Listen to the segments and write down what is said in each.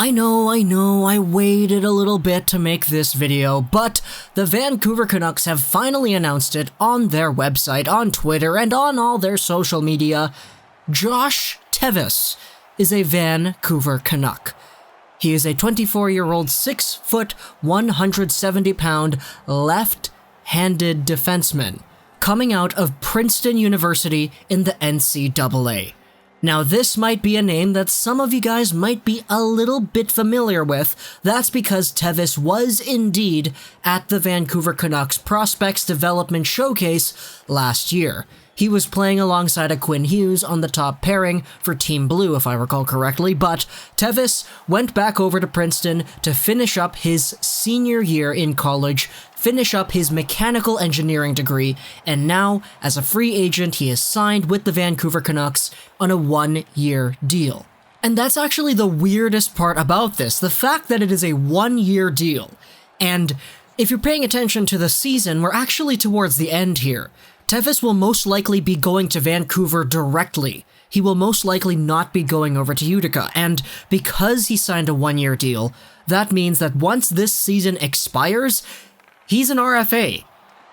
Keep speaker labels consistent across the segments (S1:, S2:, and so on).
S1: I know, I waited a little bit to make this video, but the Vancouver Canucks have finally announced it on their website, on Twitter, and on all their social media. Josh Teves is a Vancouver Canuck. He is a 24-year-old, 6-foot, 170-pound, left-handed defenseman coming out of Princeton University in the NCAA. Now, this might be a name that some of you guys might be a little bit familiar with. That's because Teves was indeed at the Vancouver Canucks Prospects Development Showcase last year. He was playing alongside a Quinn Hughes on the top pairing for Team Blue, if I recall correctly, but Teves went back over to Princeton to finish up his senior year in college, finish up his mechanical engineering degree, and now, as a free agent, he is signed with the Vancouver Canucks on a 1-year deal. And that's actually the weirdest part about this, the fact that it is a 1-year deal. And if you're paying attention to the season, we're actually towards the end here. Teves will most likely be going to Vancouver directly. He will most likely not be going over to Utica, and because he signed a 1-year deal, that means that once this season expires, he's an RFA.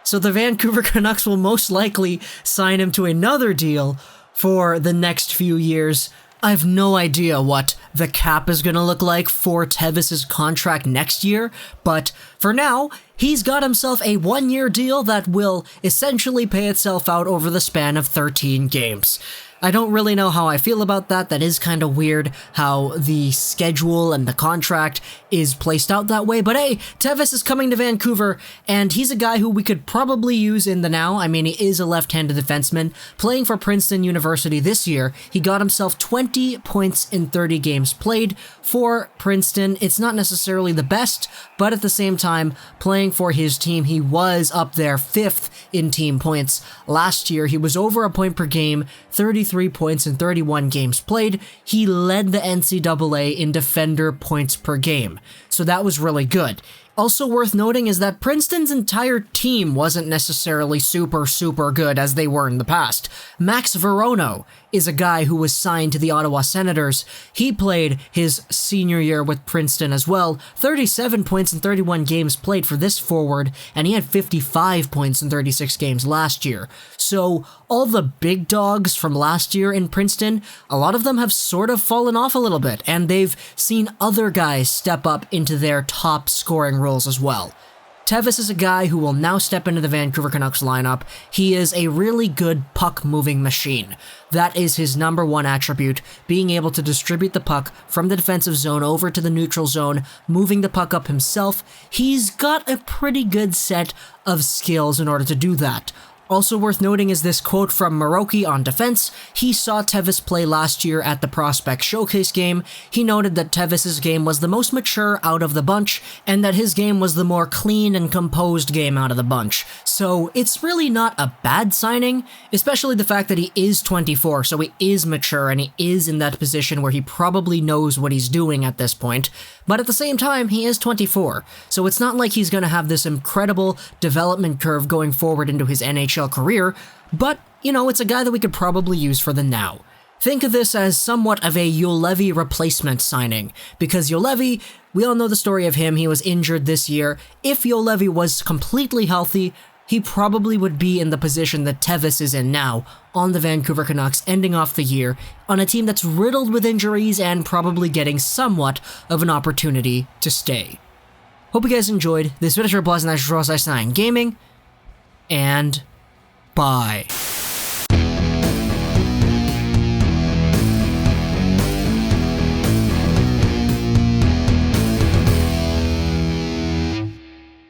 S1: So the Vancouver Canucks will most likely sign him to another deal for the next few years. I have no idea what the cap is going to look like for Teves' contract next year, but for now, he's got himself a 1-year deal that will essentially pay itself out over the span of 13 games. I don't really know how I feel about that. That is kind of weird how the schedule and the contract is placed out that way. But hey, Teves is coming to Vancouver, and he's a guy who we could probably use in the now. I mean, he is a left-handed defenseman. Playing for Princeton University this year, he got himself 20 points in 30 games played for Princeton. It's not necessarily the best, but at the same time, playing for his team, he was up there 5th in team points. Last year, he was over a point per game, 33 points in 31 games played. He led the NCAA in defender points per game, so that was really good. Also worth noting is that Princeton's entire team wasn't necessarily super good as they were in the past. Max Verono is a guy who was signed to the Ottawa Senators. He played his senior year with Princeton as well, 37 points in 31 games played for this forward, and he had 55 points in 36 games last year. So all the big dogs from last year in Princeton, a lot of them have sort of fallen off a little bit, and they've seen other guys step up into their top scoring roles as well. Teves is a guy who will now step into the Vancouver Canucks lineup. He is a really good puck-moving machine. That is his number one attribute, being able to distribute the puck from the defensive zone over to the neutral zone, moving the puck up himself. He's got a pretty good set of skills in order to do that. Also worth noting is this quote from Maroki on defense. He saw Teves play last year at the Prospect Showcase game. He noted that Teves' game was the most mature out of the bunch, and that his game was the more clean and composed game out of the bunch. So it's really not a bad signing, especially the fact that he is 24, so he is mature and he is in that position where he probably knows what he's doing at this point. But at the same time, he is 24, so it's not like he's going to have this incredible development curve going forward into his NHL career, but, you know, it's a guy that we could probably use for the now. Think of this as somewhat of a Juolevi replacement signing, because Juolevi, we all know the story of him, he was injured this year. If Juolevi was completely healthy, he probably would be in the position that Teves is in now, on the Vancouver Canucks, ending off the year, on a team that's riddled with injuries and probably getting somewhat of an opportunity to stay. Hope you guys enjoyed this video. Gaming, and bye.